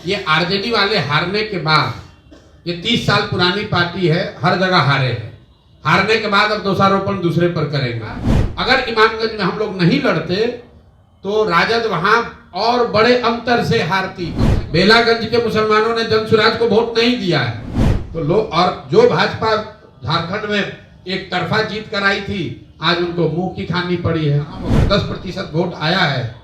ये आरजेडी वाले हारने के बाद, ये 30 साल पुरानी पार्टी है, हर जगह हारे हैं। हारने के बाद अब दोषारोपण दूसरे पर करेंगे। अगर इमामगंज में हम लोग नहीं लड़ते तो राजद वहां और बड़े अंतर से हारती। बेलागंज के मुसलमानों ने जनसुराज को वोट नहीं दिया है, तो लोग, और जो भाजपा झारखंड में एक तरफा जीत कराई थी, आज उनको मुंह की खानी पड़ी है। 10% वोट आया है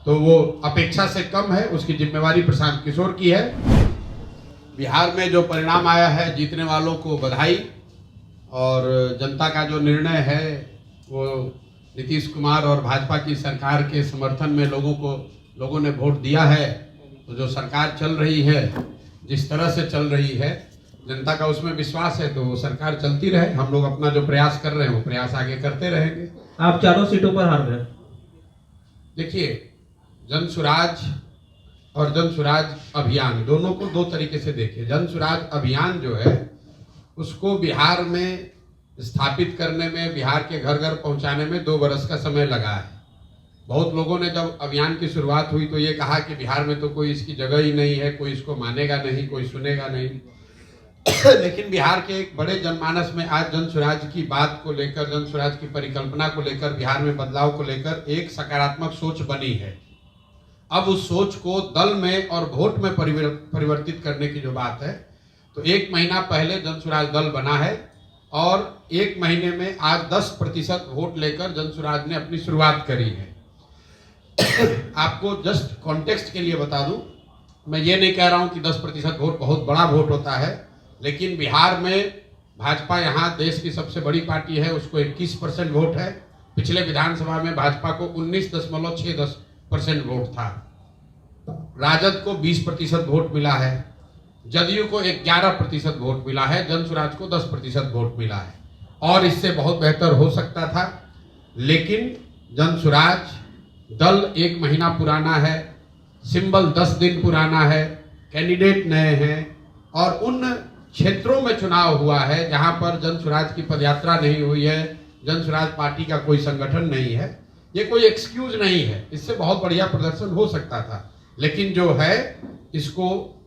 तो वो अपेक्षा से कम है, उसकी जिम्मेवारी प्रशांत किशोर की है। बिहार में जो परिणाम आया है, जीतने वालों को बधाई, और जनता का जो निर्णय है वो नीतीश कुमार और भाजपा की सरकार के समर्थन में लोगों ने वोट दिया है। तो जो सरकार चल रही है, जिस तरह से चल रही है, जनता का उसमें विश्वास है, तो वो सरकार चलती रहे। हम लोग अपना जो प्रयास कर रहे हैं वो प्रयास आगे करते रहेंगे। आप चारों सीटों पर हार गए। देखिए, जनसुराज और जनसुराज अभियान दोनों को दो तरीके से देखिए। जनसुराज अभियान जो है उसको बिहार में स्थापित करने में, बिहार के घर घर पहुंचाने में 2 बरस का समय लगा है। बहुत लोगों ने जब अभियान की शुरुआत हुई तो ये कहा कि बिहार में तो कोई इसकी जगह ही नहीं है, कोई इसको मानेगा नहीं, कोई सुनेगा नहीं। लेकिन बिहार के एक बड़े जनमानस में आज जनसुराज की बात को लेकर, जनसुराज की परिकल्पना को लेकर, बिहार में बदलाव को लेकर एक सकारात्मक सोच बनी है। अब उस सोच को दल में और वोट में परिवर्तित करने की जो बात है, तो 1 महीना पहले जनसुराज दल बना है और 1 महीने में आज 10% वोट लेकर जनसुराज ने अपनी शुरुआत करी है। आपको जस्ट कॉन्टेक्स्ट के लिए बता दूं, मैं ये नहीं कह रहा हूं कि 10% वोट बहुत बड़ा वोट होता है, लेकिन बिहार में भाजपा यहाँ देश की सबसे बड़ी पार्टी है, उसको 21% वोट है। पिछले विधानसभा में भाजपा को 19.6% वोट था। राजद को 20% वोट मिला है, जदयू को 11% वोट मिला है, जनसुराज को 10% वोट मिला है, और इससे बहुत बेहतर हो सकता था। लेकिन जनसुराज दल 1 महीना पुराना है, सिंबल 10 दिन पुराना है, कैंडिडेट नए हैं, और उन क्षेत्रों में चुनाव हुआ है जहां पर जनसुराज की पदयात्रा नहीं हुई है, जनसुराज पार्टी का कोई संगठन नहीं है। ये कोई एक्सक्यूज नहीं है, इससे बहुत बढ़िया प्रदर्शन हो सकता था, लेकिन जो है इसको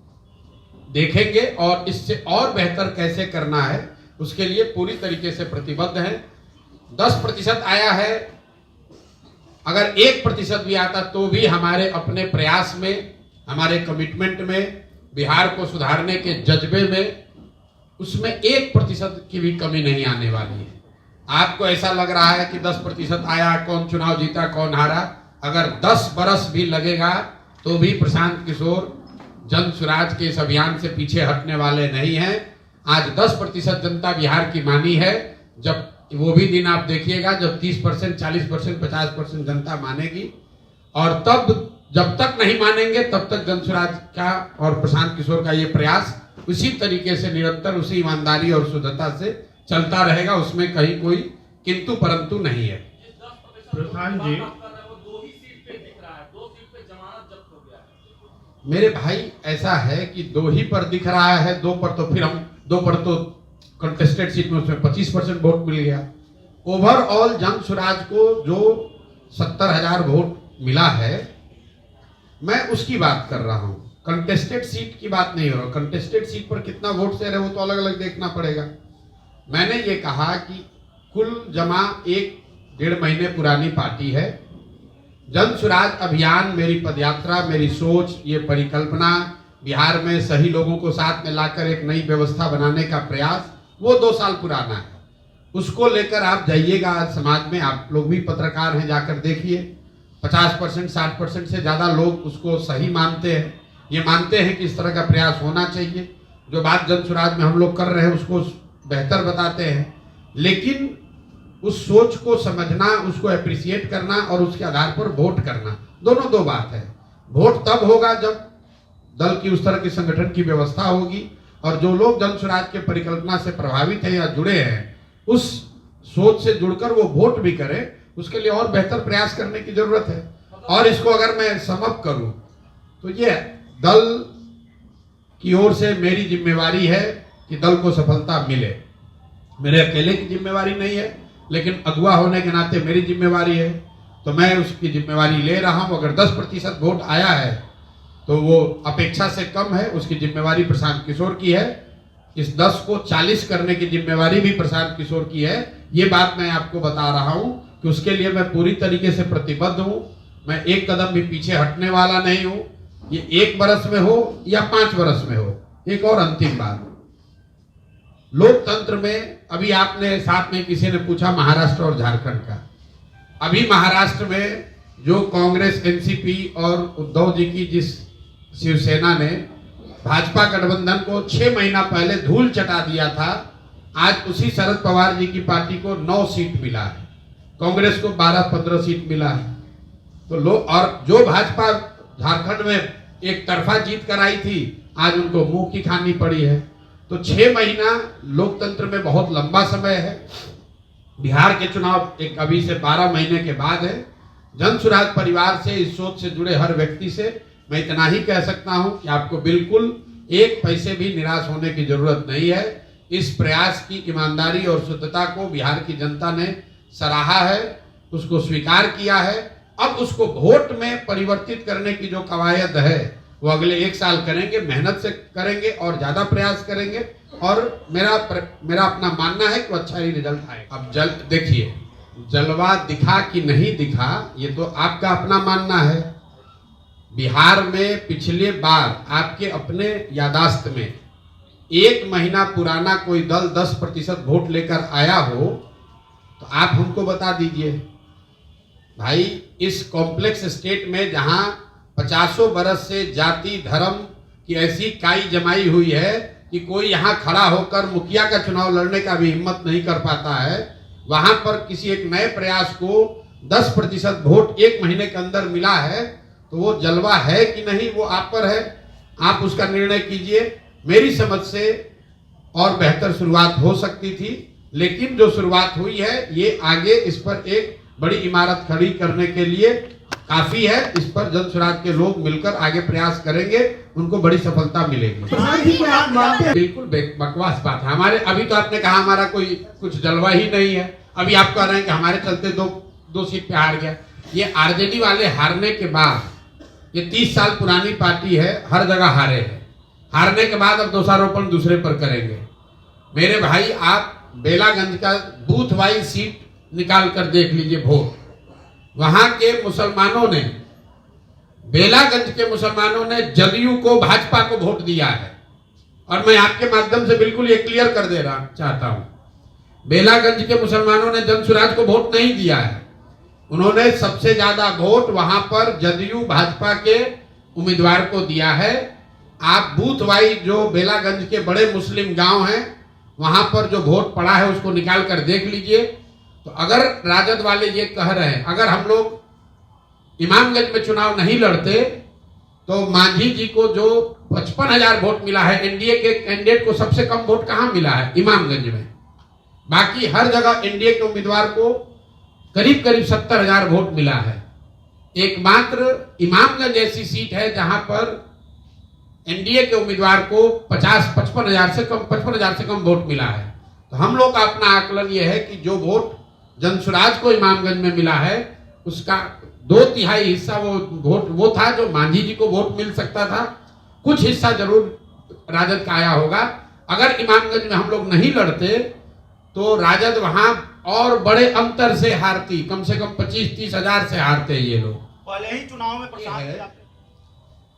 देखेंगे और इससे और बेहतर कैसे करना है उसके लिए पूरी तरीके से प्रतिबद्ध हैं। 10% आया है, अगर 1% भी आता तो भी हमारे अपने प्रयास में, हमारे कमिटमेंट में, बिहार को सुधारने के जज्बे में, उसमें 1% की भी कमी नहीं आने वाली है। आपको ऐसा लग रहा है कि 10% आया, कौन चुनाव जीता कौन हारा, अगर 10 बरस भी लगेगा तो भी प्रशांत किशोर जनसुराज के इस अभियान से पीछे हटने वाले नहीं हैं। आज 10% जनता बिहार की मानी है, जब वो भी दिन आप देखिएगा जब 30%, 40%, 50% जनता मानेगी, और तब जब तक नहीं मानेंगे तब तक जनसुराज का और प्रशांत किशोर का ये प्रयास उसी तरीके से निरंतर, उसी ईमानदारी और शुद्धता से चलता रहेगा। उसमें कहीं कोई किंतु परंतु नहीं है। प्रधान जी, मेरे भाई, ऐसा है कि 2 ही पर दिख रहा है, 2 पर तो फिर हम 2 पर तो कंटेस्टेड सीट में उसमें 25% वोट मिल गया। ओवरऑल जनसुराज को जो 70,000 वोट मिला है, मैं उसकी बात कर रहा हूं, कंटेस्टेड सीट की बात नहीं हो रहा। कंटेस्टेड सीट पर कितना वोट शेयर है वो तो अलग अलग देखना पड़ेगा। मैंने ये कहा कि कुल जमा 1-1.5 महीने पुरानी पार्टी है। जनसुराज अभियान, मेरी पदयात्रा, मेरी सोच, ये परिकल्पना, बिहार में सही लोगों को साथ में लाकर एक नई व्यवस्था बनाने का प्रयास, वो 2 साल पुराना है। उसको लेकर आप जाइएगा आज समाज में, आप लोग भी पत्रकार हैं, जाकर देखिए, 50%, 60% से ज़्यादा लोग उसको सही मानते हैं। ये मानते हैं कि इस तरह का प्रयास होना चाहिए। जो बात जनसुराज में हम लोग कर रहे हैं उसको बेहतर बताते हैं, लेकिन उस सोच को समझना, उसको एप्रिसिएट करना और उसके आधार पर वोट करना, दोनों 2 बात है। वोट तब होगा जब दल की उस तरह की संगठन की व्यवस्था होगी, और जो लोग जनसुराज के परिकल्पना से प्रभावित हैं या जुड़े हैं, उस सोच से जुड़कर वो वोट भी करें, उसके लिए और बेहतर प्रयास करने की जरूरत है। और इसको अगर मैं समअप करूं तो ये दल की ओर से मेरी जिम्मेवारी है कि दल को सफलता मिले। मेरे अकेले की जिम्मेवारी नहीं है, लेकिन अगुवा होने के नाते मेरी जिम्मेवारी है, तो मैं उसकी जिम्मेवारी ले रहा हूं। अगर 10% वोट आया है तो वो अपेक्षा से कम है, उसकी जिम्मेवारी प्रशांत किशोर की है। इस 10 को 40 करने की जिम्मेवारी भी प्रशांत किशोर की है। ये बात मैं आपको बता रहा हूं कि उसके लिए मैं पूरी तरीके से प्रतिबद्ध हूं। मैं एक कदम भी पीछे हटने वाला नहीं हूं। ये 1 बरस में हो या 5 बरस में हो। एक और अंतिम बात, लोकतंत्र में अभी आपने साथ में किसी ने पूछा महाराष्ट्र और झारखंड का। अभी महाराष्ट्र में जो कांग्रेस, एनसीपी और उद्धव जी की जिस शिवसेना ने भाजपा गठबंधन को 6 महीना पहले धूल चटा दिया था, आज उसी शरद पवार जी की पार्टी को 9 सीट मिला है, कांग्रेस को 12-15 सीट मिला है। तो लोग, और जो भाजपा झारखंड में एक तरफा जीत कराई थी, आज उनको मुंह की खानी पड़ी है। तो 6 महीना लोकतंत्र में बहुत लंबा समय है। बिहार के चुनाव एक अभी से 12 महीने के बाद है। जन सुराज परिवार से, इस सोच से जुड़े हर व्यक्ति से मैं इतना ही कह सकता हूं कि आपको बिल्कुल 1 पैसे भी निराश होने की जरूरत नहीं है। इस प्रयास की ईमानदारी और शुद्धता को बिहार की जनता ने सराहा है, उसको स्वीकार किया है। अब उसको वोट में परिवर्तित करने की जो कवायद है वो अगले 1 साल करेंगे, मेहनत से करेंगे और ज्यादा प्रयास करेंगे। और मेरा अपना मानना है कि अच्छा ही रिजल्ट आएगा। अब देखिए, जलवा दिखा कि नहीं दिखा, ये तो आपका अपना मानना है। बिहार में पिछले बार आपके अपने यादाश्त में 1 महीना पुराना कोई दल 10% वोट लेकर आया हो तो आप हमको बता दीजिए। भाई, इस कॉम्प्लेक्स स्टेट में जहां 50 बरस से जाति धर्म की ऐसी काई जमाई हुई है कि कोई यहां खड़ा होकर मुखिया का चुनाव लड़ने का भी हिम्मत नहीं कर पाता है, वहां पर किसी एक नए प्रयास को 10% वोट 1 महीने के अंदर मिला है, तो वो जलवा है कि नहीं वो आप पर है। आप उसका निर्णय कीजिए। मेरी समझ से और बेहतर शुरुआत हो सकती थी, लेकिन जो शुरुआत हुई है ये आगे इस पर एक बड़ी इमारत खड़ी करने के लिए काफी है। इस पर जन सुराज के लोग मिलकर आगे प्रयास करेंगे, उनको बड़ी सफलता मिलेगी। बिल्कुल बकवास बात है। हमारे अभी तो आपने कहा हमारा कोई कुछ जलवा ही नहीं है, अभी आप कह रहे हैं कि हमारे चलते दो सीट पे हार गया। ये आरजेडी वाले हारने के बाद, ये 30 साल पुरानी पार्टी है, हर जगह हारे हैं। हारने के बाद अब दोषारोपण दूसरे पर करेंगे। मेरे भाई, आप बेलागंज का बूथ वाइज सीट निकाल कर देख लीजिए वोट। वहां के मुसलमानों ने, बेलागंज के मुसलमानों ने जदयू को, भाजपा को वोट दिया है। और मैं आपके माध्यम से बिल्कुल ये क्लियर कर दे रहा चाहता हूं, बेलागंज के मुसलमानों ने जन सुराज को वोट नहीं दिया है। उन्होंने सबसे ज्यादा वोट वहां पर जदयू भाजपा के उम्मीदवार को दिया है। आप बूथ वाइज जो बेलागंज के बड़े मुस्लिम गांव हैं वहां पर जो वोट पड़ा है उसको निकाल कर देख लीजिए। तो अगर राजद वाले ये कह रहे हैं, अगर हम लोग इमामगंज में चुनाव नहीं लड़ते तो मांझी जी को जो 55,000 वोट मिला है, एनडीए के कैंडिडेट को सबसे कम वोट कहां मिला है? इमामगंज में। बाकी हर जगह एनडीए के उम्मीदवार को करीब 70,000 वोट मिला है। एकमात्र इमामगंज ऐसी सीट है जहां पर एनडीए के उम्मीदवार को 55,000 से कम वोट मिला है। तो हम लोग का अपना आकलन यह है कि जो वोट जनसुराज को इमामगंज में मिला है उसका 2/3 हिस्सा वो था जो मांझी जी को वोट मिल सकता था। कुछ हिस्सा जरूर राजद का आया होगा। अगर इमामगंज में हम लोग नहीं लड़ते तो राजद वहां और बड़े अंतर से हारती, कम से कम 25-30 हजार से हारते ये लोग। पहले ही चुनाव में प्रशांत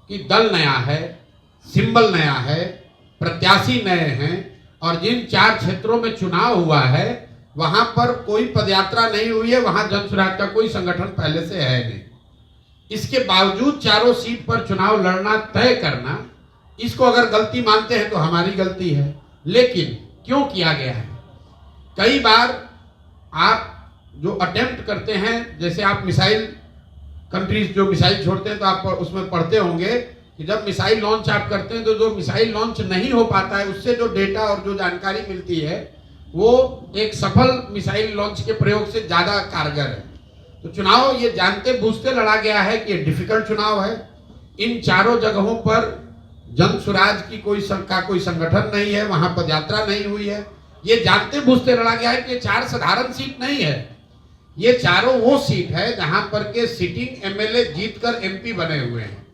कि दल नया है, सिंबल नया है, प्रत्याशी नए हैं, और जिन 4 क्षेत्रों में चुनाव हुआ है वहां पर कोई पदयात्रा नहीं हुई है, वहां जनसुराज का कोई संगठन पहले से है नहीं। इसके बावजूद चारों सीट पर चुनाव लड़ना, तय करना, इसको अगर गलती मानते हैं तो हमारी गलती है। लेकिन क्यों किया गया है? कई बार आप जो अटेम्प्ट करते हैं, जैसे आप मिसाइल कंट्रीज जो मिसाइल छोड़ते हैं तो आप उसमें पढ़ते होंगे कि जब मिसाइल लॉन्च आप करते हैं तो जो मिसाइल लॉन्च नहीं हो पाता है उससे जो डेटा और जो जानकारी मिलती है वो एक सफल मिसाइल लॉन्च के प्रयोग से ज्यादा कारगर है। तो चुनाव ये जानते बूझते लड़ा गया है कि डिफिकल्ट चुनाव है। इन चारों जगहों पर जन सुराज की कोई संगठन नहीं है, वहां पदयात्रा नहीं हुई है। ये जानते बूझते लड़ा गया है कि ये 4 साधारण सीट नहीं है, ये चारों वो सीट है जहां पर के सिटिंग एमएलए जीतकर एमपी बने हुए हैं।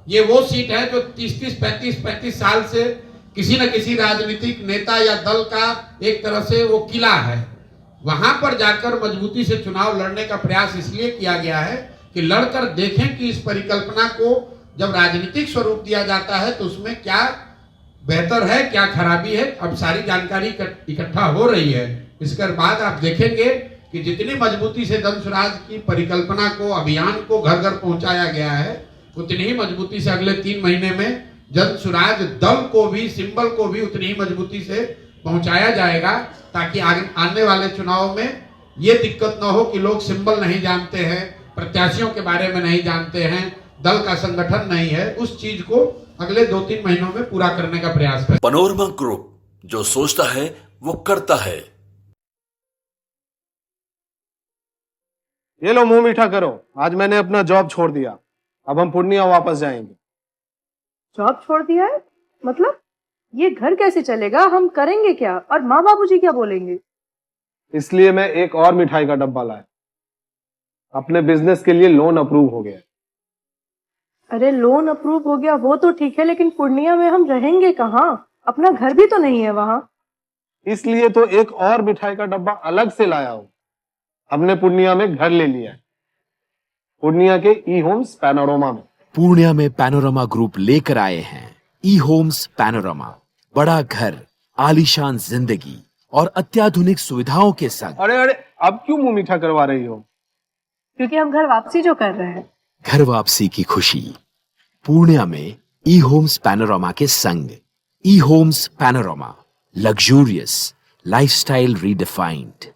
ये वो सीट है जो 35 साल से किसी न किसी राजनीतिक नेता या दल का एक तरह से वो किला है। वहां पर जाकर मजबूती से चुनाव लड़ने का प्रयास इसलिए किया गया है कि लड़कर देखें कि इस परिकल्पना को जब राजनीतिक स्वरूप दिया जाता है तो उसमें क्या बेहतर है, क्या खराबी है। अब सारी जानकारी इकट्ठा हो रही है। इसके बाद आप देखेंगे कि जितनी मजबूती से जन स्वराज की परिकल्पना को, अभियान को घर घर पहुंचाया गया है, उतनी ही मजबूती से अगले 3 महीने में जन स्वराज दल को भी, सिंबल को भी उतनी ही मजबूती से पहुंचाया जाएगा, ताकि आने वाले चुनाव में ये दिक्कत ना हो कि लोग सिंबल नहीं जानते हैं, प्रत्याशियों के बारे में नहीं जानते हैं, दल का संगठन नहीं है। उस चीज को अगले 2-3 महीनों में पूरा करने का प्रयास करें। पैनोरमा ग्रुप, जो सोचता है वो करता है। ये लो मुंह मीठा करो, आज मैंने अपना जॉब छोड़ दिया, अब हम पूर्णिया वापस जाएंगे। जॉब छोड़ दिया है? मतलब ये घर कैसे चलेगा? हम करेंगे क्या? और माँ बाबूजी क्या बोलेंगे? इसलिए मैं एक और मिठाई का डब्बा लाया। अपने बिजनेस के लिए लोन अप्रूव हो गया। अरे लोन अप्रूव हो गया वो तो ठीक है, लेकिन पूर्णिया में हम रहेंगे कहाँ? अपना घर भी तो नहीं है वहाँ। इसलिए तो एक और मिठाई का डब्बा अलग से लाया हूँ। हमने पूर्णिया में घर ले लिया है, पूर्णिया के ई होम्स पैनोरमा में। पूर्णिया में पैनोरमा ग्रुप लेकर आए हैं ई होम्स पैनोरमा। बड़ा घर, आलीशान जिंदगी और अत्याधुनिक सुविधाओं के संग। अरे अरे, अब क्यों मुंह मीठा करवा रही हो? क्योंकि हम घर वापसी जो कर रहे हैं। घर वापसी की खुशी पूर्णिया में ई होम्स पैनोरमा के संग। E Homes Panorama, luxurious lifestyle redefined.